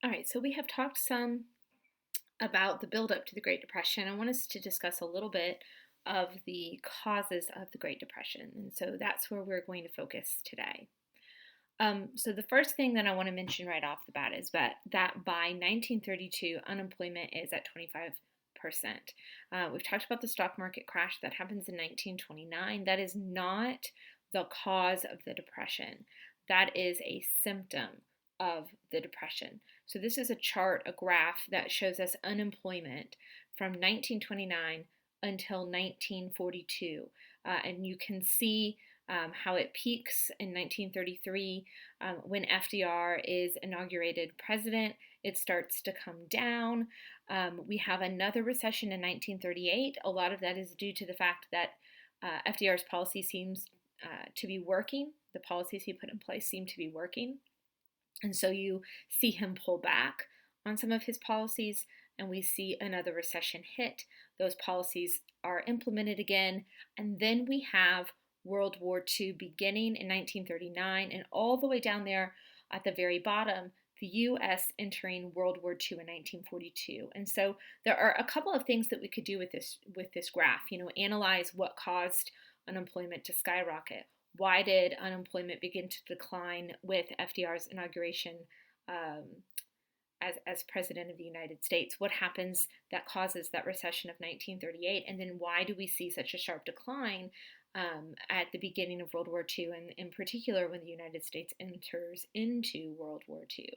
All right, so we have talked some about the buildup to the Great Depression. I want us to discuss a little bit of the causes of the Great Depression. And so that's where we're going to focus today. So the first thing that I want to mention right off the bat is that by 1932, unemployment is at 25%. We've talked about the stock market crash that happens in 1929. That is not the cause of the depression. That is a symptom of the depression. So this is a chart, a graph that shows us unemployment from 1929 until 1942. And you can see how it peaks in 1933 when FDR is inaugurated president. It starts to come down. We have another recession in 1938. A lot of that is due to the fact that FDR's policy seems to be working. The policies he put in place seem to be working. And so you see him pull back on some of his policies, and we see another recession hit. Those policies are implemented again, and then we have World War II beginning in 1939, and all the way down there at the very bottom, the US entering World War II in 1942. And so there are a couple of things that we could do with this graph. Analyze what caused unemployment to skyrocket. Why did unemployment begin to decline with FDR's inauguration um, as president of the United States? What happens that causes that recession of 1938? And then why do we see such a sharp decline at the beginning of World War II, and in particular when the United States enters into World War II?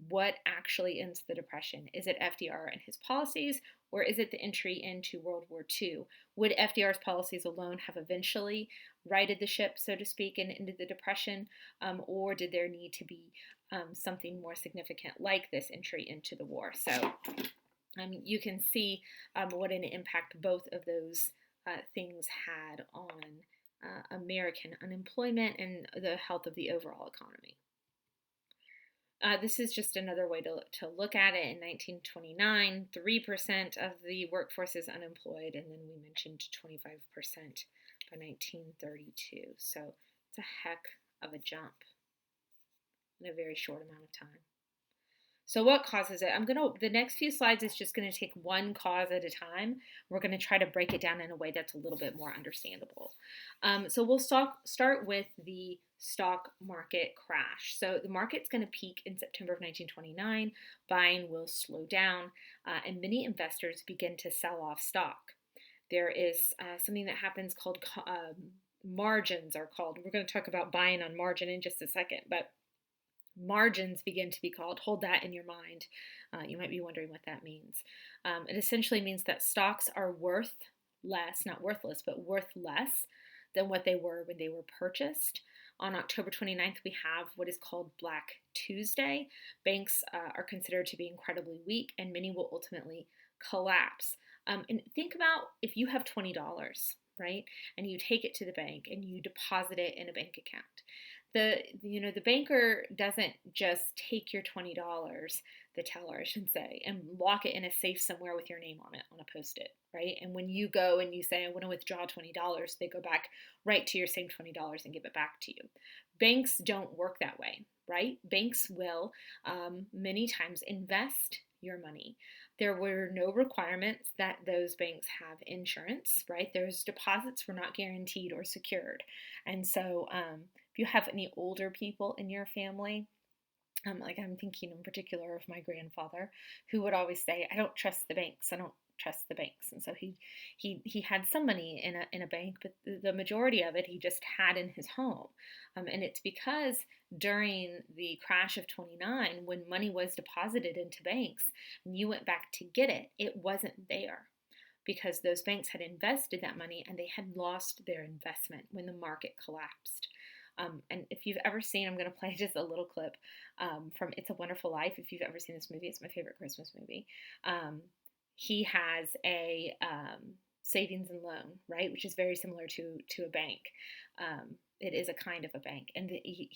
What actually ends the Depression? Is it FDR and his policies, or is it the entry into World War II? Would FDR's policies alone have eventually righted the ship, so to speak, and ended the Depression, or did there need to be something more significant like this entry into the war? So you can see what an impact both of those things had on American unemployment and the health of the overall economy. This is just another way to look at it. In 1929, 3% of the workforce is unemployed, and then we mentioned 25% by 1932. So it's a heck of a jump in a very short amount of time. So what causes it? The next few slides is just gonna take one cause at a time. We're gonna try to break it down in a way that's a little bit more understandable. So we'll start with the stock market crash. So the market's gonna peak in September of 1929. Buying will slow down, and many investors begin to sell off stock. There is something that happens called margins are called. We're going to talk about buying on margin in just a second, but margins begin to be called. Hold that in your mind. You might be wondering what that means. It essentially means that stocks are worth less, not worthless, but worth less than what they were when they were purchased. On October 29th, we have what is called Black Tuesday. Banks are considered to be incredibly weak, and many will ultimately collapse. And think about if you have $20, right, and you take it to the bank and you deposit it in a bank account. The banker doesn't just take your $20, the teller I should say, and lock it in a safe somewhere with your name on it on a post-it, right? And when you go and you say I want to withdraw $20, they go back right to your same $20 and give it back to you. Banks don't work that way, right? Banks will many times invest your money. There were no requirements that those banks have insurance, right? Those deposits were not guaranteed or secured. And so if you have any older people in your family, like I'm thinking in particular of my grandfather, who would always say, "I don't trust the banks. I don't trust the banks." And so he had some money in a bank, but the majority of it he just had in his home. And it's because during the crash of 29, when money was deposited into banks and you went back to get it, it wasn't there because those banks had invested that money and they had lost their investment when the market collapsed. And if you've ever seen, I'm going to play just a little clip from It's a Wonderful Life. If you've ever seen this movie, it's my favorite Christmas movie. He has a savings and loan, right, which is very similar to a bank. It is a kind of a bank, and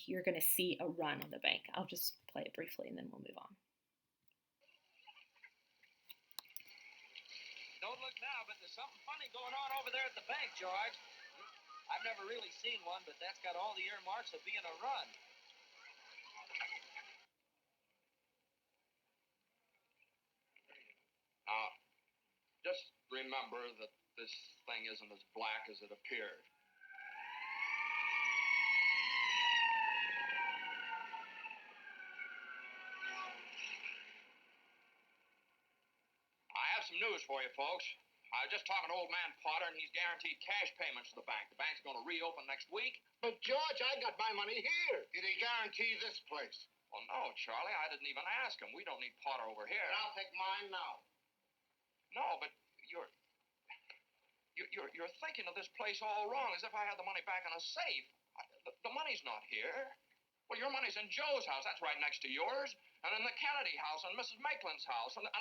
you're going to see a run on the bank. I'll just play it briefly, and then we'll move on. Don't look now, but there's something funny going on over there at the bank, George. I've never really seen one, but that's got all the earmarks of being a run. remember that this thing isn't as black as it appeared. I have some news for you, folks. I was just talking to old man Potter, and he's guaranteed cash payments to the bank. The bank's going to reopen next week. But, George, I got my money here. Did he guarantee this place? Well, no, Charlie, I didn't even ask him. We don't need Potter over here. Then I'll take mine now. No, but you're thinking of this place all wrong, as if I had the money back in a safe. The money's not here. Well, your money's in Joe's house. That's right next to yours. And in the Kennedy house, and Mrs. Maitland's house, and 100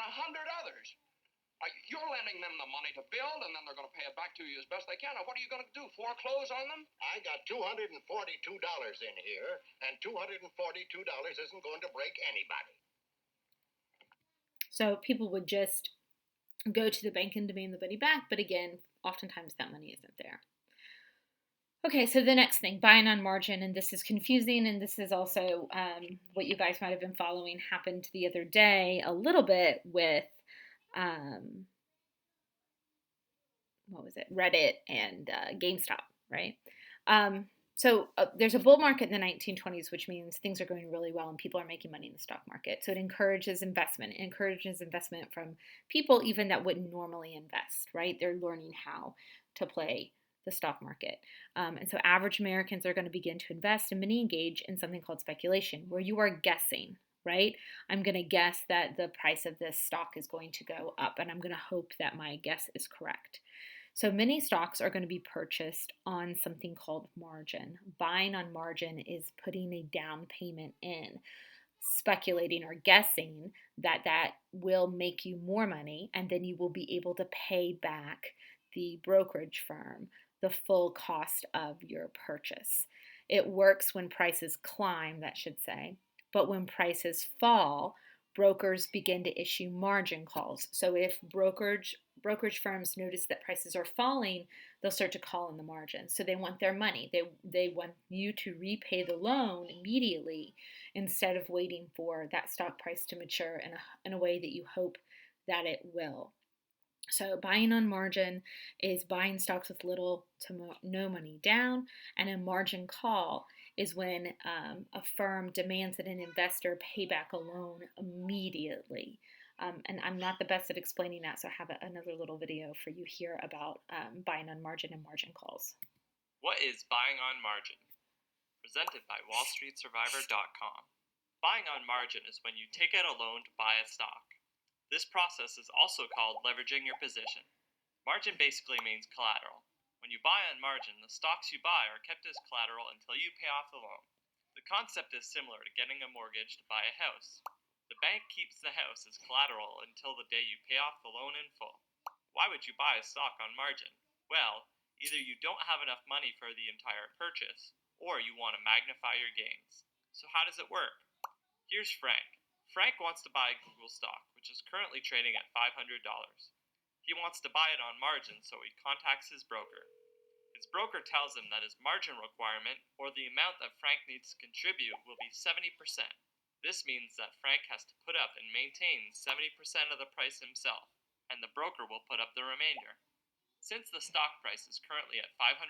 others. You're lending them the money to build, and then they're going to pay it back to you as best they can. Now, what are you going to do, foreclose on them? I got $242 in here, and $242 isn't going to break anybody. So people would just go to the bank and demand the money back, but again, oftentimes that money isn't there. Okay, so the next thing, buying on margin, and this is confusing, and this is also what you guys might have been following happened the other day a little bit with Reddit and GameStop, right? So there's a bull market in the 1920s, which means things are going really well and people are making money in the stock market. So it encourages investment. It encourages investment from people even that wouldn't normally invest, right? They're learning how to play the stock market. And so average Americans are going to begin to invest, and many engage in something called speculation, where you are guessing, right? I'm going to guess that the price of this stock is going to go up, and I'm going to hope that my guess is correct. So many stocks are going to be purchased on something called margin. Buying on margin is putting a down payment in, speculating or guessing that that will make you more money, and then you will be able to pay back the brokerage firm the full cost of your purchase. It works when prices climb, that should say, but when prices fall, brokers begin to issue margin calls. So if brokerage firms notice that prices are falling, they'll start to call in the margin. So they want their money. They want you to repay the loan immediately instead of waiting for that stock price to mature in a way that you hope that it will. So buying on margin is buying stocks with little to no money down, and a margin call is when a firm demands that an investor pay back a loan immediately. And I'm not the best at explaining that, so I have another little video for you here about buying on margin and margin calls. What is buying on margin? Presented by WallStreetSurvivor.com. Buying on margin is when you take out a loan to buy a stock. This process is also called leveraging your position. Margin basically means collateral. When you buy on margin, the stocks you buy are kept as collateral until you pay off the loan. The concept is similar to getting a mortgage to buy a house. The bank keeps the house as collateral until the day you pay off the loan in full. Why would you buy a stock on margin? Well, either you don't have enough money for the entire purchase, or you want to magnify your gains. So how does it work? Here's Frank. Frank wants to buy Google stock, which is currently trading at $500. He wants to buy it on margin, so he contacts his broker. His broker tells him that his margin requirement, or the amount that Frank needs to contribute, will be 70%. This means that Frank has to put up and maintain 70% of the price himself, and the broker will put up the remainder. Since the stock price is currently at $500,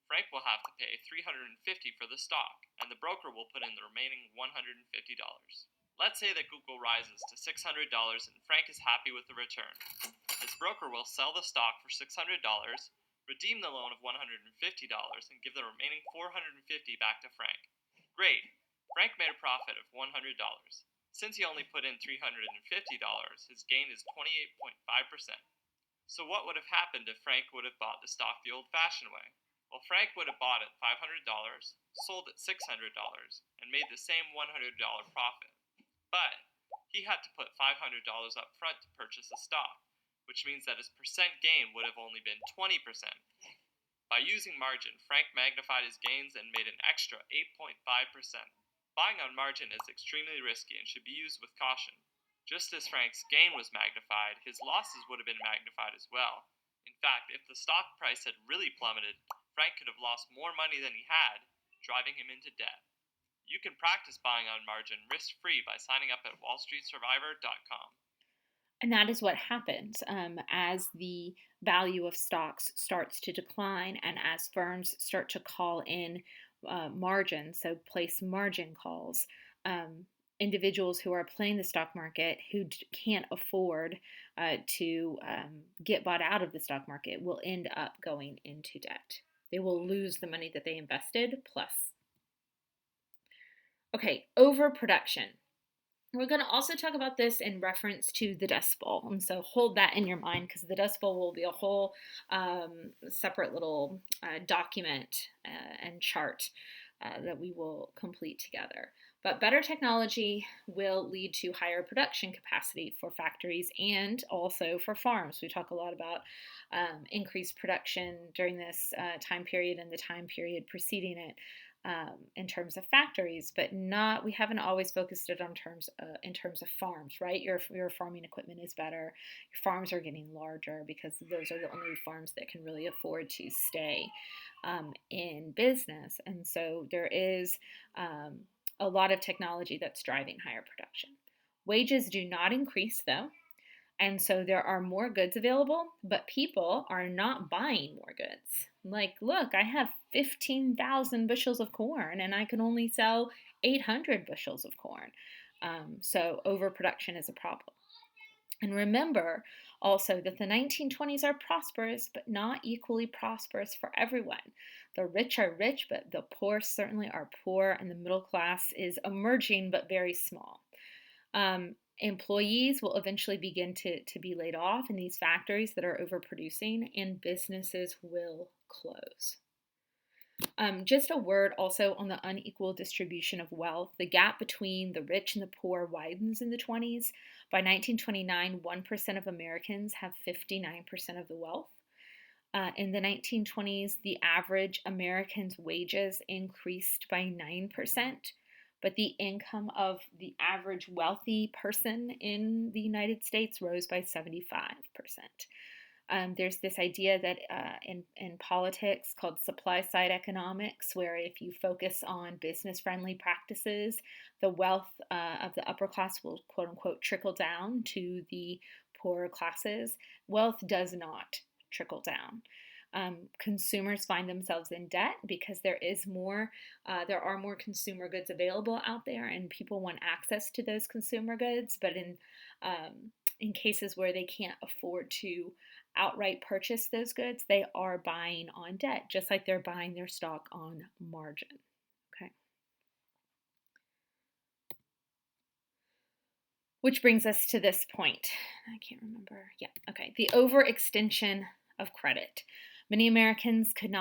Frank will have to pay $350 for the stock, and the broker will put in the remaining $150. Let's say that Google rises to $600 and Frank is happy with the return. His broker will sell the stock for $600, redeem the loan of $150, and give the remaining $450 back to Frank. Great! Frank made a profit of $100. Since he only put in $350, his gain is 28.5%. So what would have happened if Frank would have bought the stock the old-fashioned way? Well, Frank would have bought at $500, sold at $600, and made the same $100 profit. But he had to put $500 up front to purchase the stock, which means that his percent gain would have only been 20%. By using margin, Frank magnified his gains and made an extra 8.5%. Buying on margin is extremely risky and should be used with caution. Just as Frank's gain was magnified, his losses would have been magnified as well. In fact, if the stock price had really plummeted, Frank could have lost more money than he had, driving him into debt. You can practice buying on margin risk-free by signing up at WallStreetSurvivor.com. And that is what happens as the value of stocks starts to decline and as firms start to call in margins, so place margin calls. Individuals who are playing the stock market who can't afford to get bought out of the stock market will end up going into debt. They will lose the money that they invested plus. Okay, overproduction. We're going to also talk about this in reference to the Dust Bowl. And so hold that in your mind because the Dust Bowl will be a whole separate little document and chart that we will complete together. But better technology will lead to higher production capacity for factories and also for farms. We talk a lot about increased production during this time period and the time period preceding it. In terms of factories, but we haven't always focused it on in terms of farms, right? Your farming equipment is better. Your farms are getting larger because those are the only farms that can really afford to stay in business. And so there is a lot of technology that's driving higher production. Wages do not increase though. And so there are more goods available, but people are not buying more goods. Like, look, I have 15,000 bushels of corn and I can only sell 800 bushels of corn. So overproduction is a problem. And remember also that the 1920s are prosperous, but not equally prosperous for everyone. The rich are rich, but the poor certainly are poor, and the middle class is emerging, but very small. Employees will eventually begin to be laid off in these factories that are overproducing, and businesses will close. Just a word also on the unequal distribution of wealth. The gap between the rich and the poor widens in the 20s. By 1929, 1% of Americans have 59% of the wealth. In the 1920s, the average American's wages increased by 9%. But the income of the average wealthy person in the United States rose by 75%. There's this idea that in politics called supply side economics, where if you focus on business friendly practices, the wealth of the upper class will quote unquote trickle down to the poorer classes. Wealth does not trickle down. Consumers find themselves in debt because there are more consumer goods available out there, and people want access to those consumer goods. But in cases where they can't afford to outright purchase those goods, they are buying on debt, just like they're buying their stock on margin. Okay. Which brings us to this point. I can't remember. Yeah. Okay. The overextension of credit. Many Americans could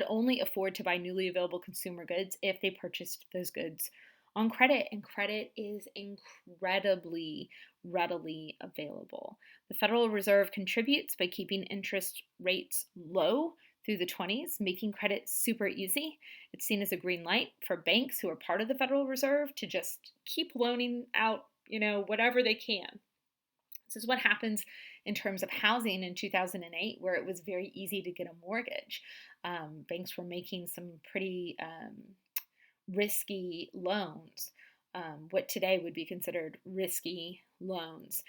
only afford to buy newly available consumer goods if they purchased those goods on credit, and credit is incredibly readily available. The Federal Reserve contributes by keeping interest rates low through the 20s, making credit super easy. It's seen as a green light for banks who are part of the Federal Reserve to just keep loaning out, whatever they can. This is what happens in terms of housing in 2008, where it was very easy to get a mortgage. Banks were making some pretty risky loans, what today would be considered risky loans,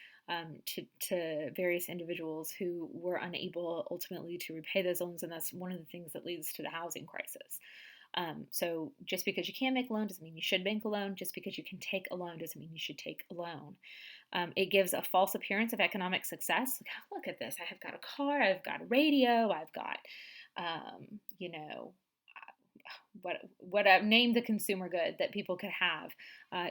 to various individuals who were unable ultimately to repay those loans, and that's one of the things that leads to the housing crisis. So just because you can make a loan doesn't mean you should bank a loan. Just because you can take a loan doesn't mean you should take a loan. It gives a false appearance of economic success. Look at this. I have got a car. I've got a radio. I've got, what I've named the consumer good that people could have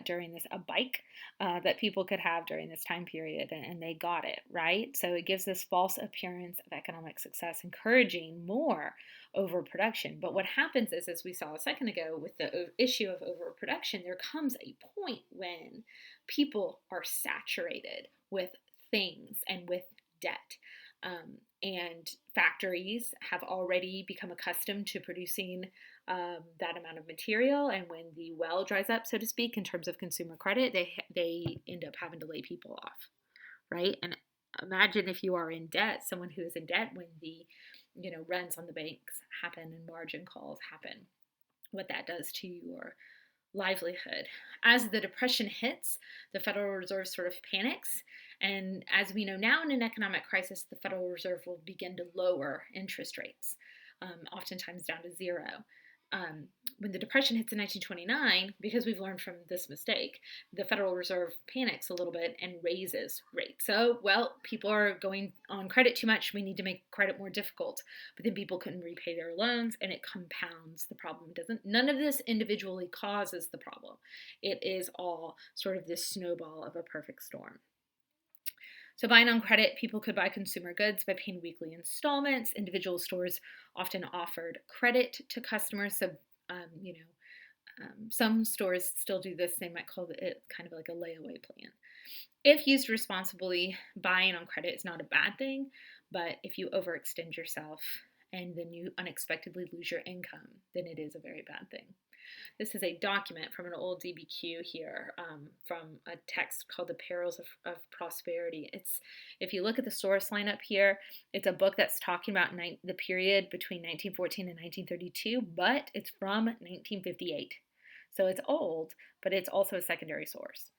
during this, a bike that people could have during this time period, and they got it, right? So it gives this false appearance of economic success, encouraging more overproduction. But what happens is, as we saw a second ago with the issue of overproduction, there comes a point when people are saturated with things and with debt. And factories have already become accustomed to producing that amount of material, and when the well dries up, so to speak, in terms of consumer credit, they end up having to lay people off, right? And imagine if you are in debt, someone who is in debt when the runs on the banks happen and margin calls happen, what that does to your livelihood. As the Depression hits, the Federal Reserve sort of panics. And as we know now, in an economic crisis, the Federal Reserve will begin to lower interest rates, oftentimes down to zero. When the Depression hits in 1929, because we've learned from this mistake, the Federal Reserve panics a little bit and raises rates. So, well, people are going on credit too much. We need to make credit more difficult. But then people couldn't repay their loans, and it compounds the problem. None of this individually causes the problem. It is all sort of this snowball of a perfect storm. So buying on credit, people could buy consumer goods by paying weekly installments. Individual stores often offered credit to customers. So, some stores still do this. They might call it kind of like a layaway plan. If used responsibly, buying on credit is not a bad thing, but if you overextend yourself and then you unexpectedly lose your income, then it is a very bad thing. This is a document from an old DBQ here, from a text called The Perils of Prosperity. If you look at the source line up here, it's a book that's talking about the period between 1914 and 1932, but it's from 1958. So it's old, but it's also a secondary source.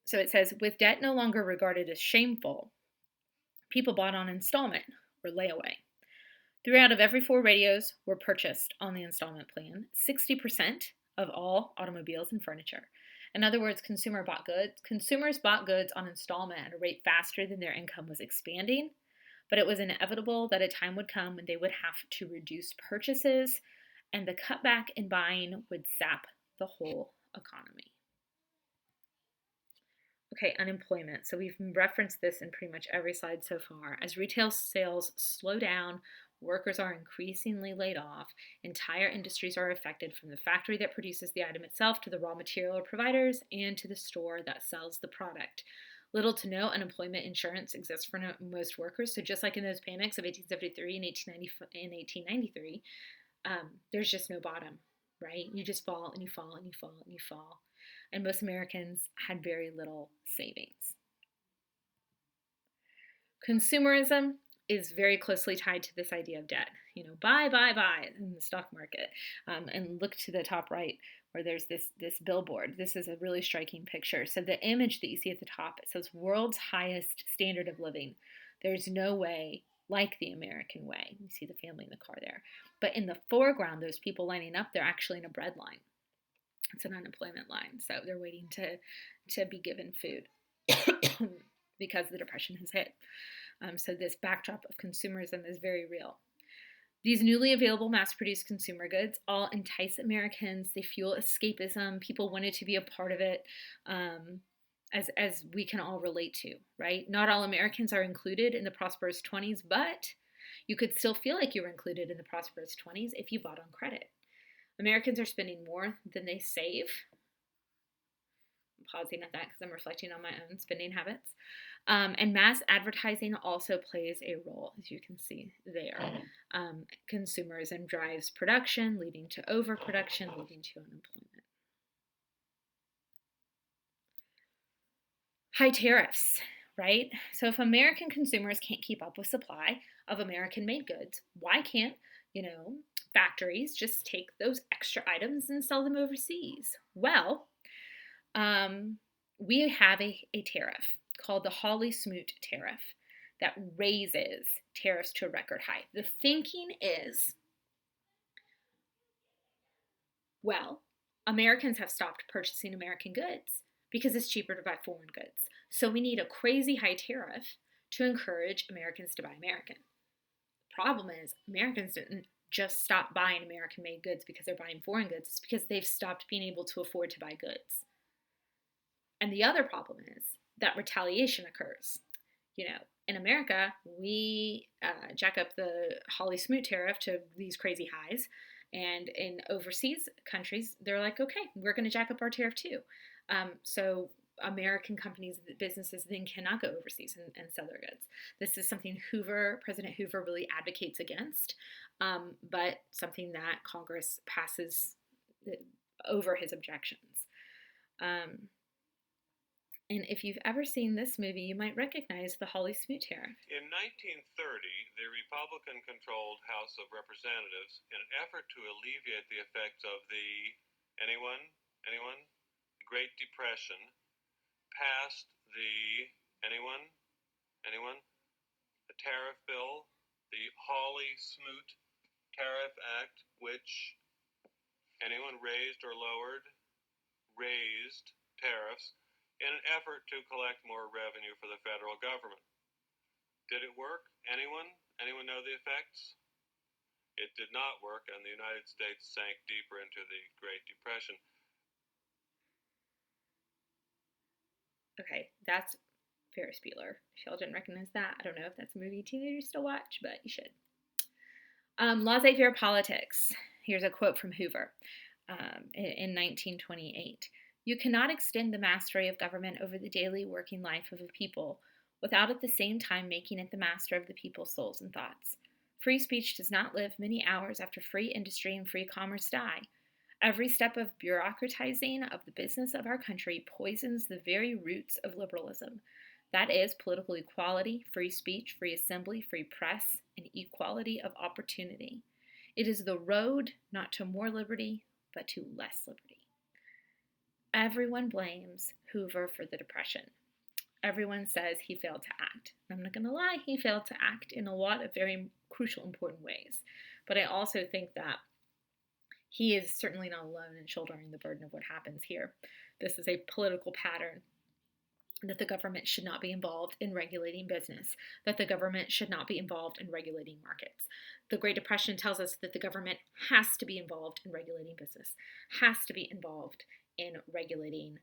So it says, with debt no longer regarded as shameful, people bought on installment or layaway. 3 out of every 4 radios were purchased on the installment plan, 60% of all automobiles and furniture. In other words, consumers bought goods on installment at a rate faster than their income was expanding, but it was inevitable that a time would come when they would have to reduce purchases, and the cutback in buying would sap the whole economy. Okay, unemployment. So we've referenced this in pretty much every slide so far. As retail sales slow down, workers are increasingly laid off. Entire industries are affected, from the factory that produces the item itself to the raw material providers and to the store that sells the product. Little to no unemployment insurance exists for most workers. So just like in those panics of 1873 and 1893, there's just no bottom, right? You just fall and you fall and you fall and you fall. And most Americans had very little savings. Consumerism is very closely tied to this idea of debt. Buy in the stock market. And look to the top right where there's this billboard. This is a really striking picture. So the image that you see at the top, it says world's highest standard of living. There's no way like the American way. You see the family in the car there. But in the foreground, those people lining up, they're actually in a bread line. It's an unemployment line. So they're waiting to be given food because the Depression has hit. So this backdrop of consumerism is very real. These newly available mass-produced consumer goods all entice Americans. They fuel escapism. People wanted to be a part of it, as we can all relate to, right? Not all Americans are included in the prosperous 20s, but you could still feel like you were included in the prosperous 20s if you bought on credit. Americans are spending more than they save. I'm pausing at that because I'm reflecting on my own spending habits. And mass advertising also plays a role, as you can see there. Consumerism drives production, leading to overproduction, leading to unemployment. High tariffs, right? So if American consumers can't keep up with supply of American-made goods, why can't, factories just take those extra items and sell them overseas? Well, we have a tariff called the Hawley-Smoot tariff that raises tariffs to a record high. The thinking is, well, Americans have stopped purchasing American goods because it's cheaper to buy foreign goods. So we need a crazy high tariff to encourage Americans to buy American. The problem is Americans didn't just stop buying American-made goods because they're buying foreign goods. It's because they've stopped being able to afford to buy goods. And the other problem is that retaliation occurs. In America, we jack up the Hawley-Smoot tariff to these crazy highs. And in overseas countries, they're like, okay, we're going to jack up our tariff too. So American companies, businesses then cannot go overseas and sell their goods. This is something President Hoover really advocates against, but something that Congress passes over his objections. And if you've ever seen this movie, you might recognize the Hawley-Smoot tariff. In 1930, the Republican-controlled House of Representatives, in an effort to alleviate the effects of the, anyone? Anyone? The Great Depression passed the, anyone? Anyone? The tariff bill, the Hawley-Smoot Tariff Act, which anyone raised or lowered? Raised tariffs in an effort to collect more revenue for the federal government. Did it work? Anyone? Anyone know the effects? It did not work, and the United States sank deeper into the Great Depression. Okay, that's Ferris Bueller. Shell didn't recognize that. I don't know if that's a movie teenagers still watch, but you should. Laissez-faire politics. Here's a quote from Hoover in 1928. You cannot extend the mastery of government over the daily working life of a people without at the same time making it the master of the people's souls and thoughts. Free speech does not live many hours after free industry and free commerce die. Every step of bureaucratizing of the business of our country poisons the very roots of liberalism. That is political equality, free speech, free assembly, free press, and equality of opportunity. It is the road not to more liberty, but to less liberty. Everyone blames Hoover for the Depression. Everyone says he failed to act. I'm not going to lie, he failed to act in a lot of very crucial, important ways. But I also think that he is certainly not alone in shouldering the burden of what happens here. This is a political pattern that the government should not be involved in regulating business, that the government should not be involved in regulating markets. The Great Depression tells us that the government has to be involved in regulating business, has to be involved in regulating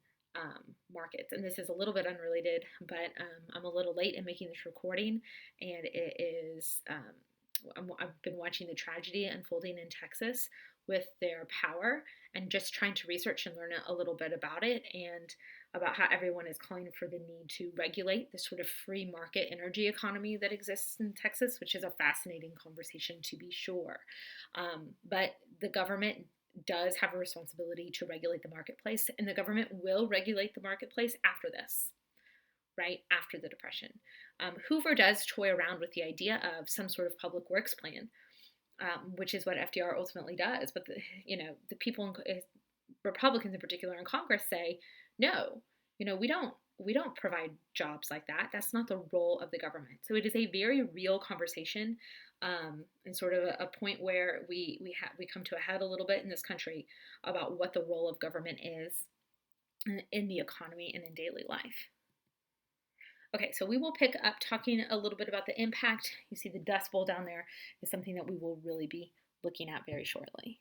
markets. And this is a little bit unrelated, but I'm a little late in making this recording, and it is, I've been watching the tragedy unfolding in Texas with their power and just trying to research and learn a little bit about it and about how everyone is calling for the need to regulate the sort of free market energy economy that exists in Texas, which is a fascinating conversation to be sure. But the government does have a responsibility to regulate the marketplace, and the government will regulate the marketplace after this, right? After the Depression. Hoover does toy around with the idea of some sort of public works plan, which is what FDR ultimately does. But the people, Republicans in particular in Congress, say, no, we don't provide jobs like that. That's not the role of the government. So it is a very real conversation, and sort of a point where we come to a head a little bit in this country about what the role of government is in the economy and in daily life. Okay, so we will pick up talking a little bit about the impact. You see the Dust Bowl down there is something that we will really be looking at very shortly.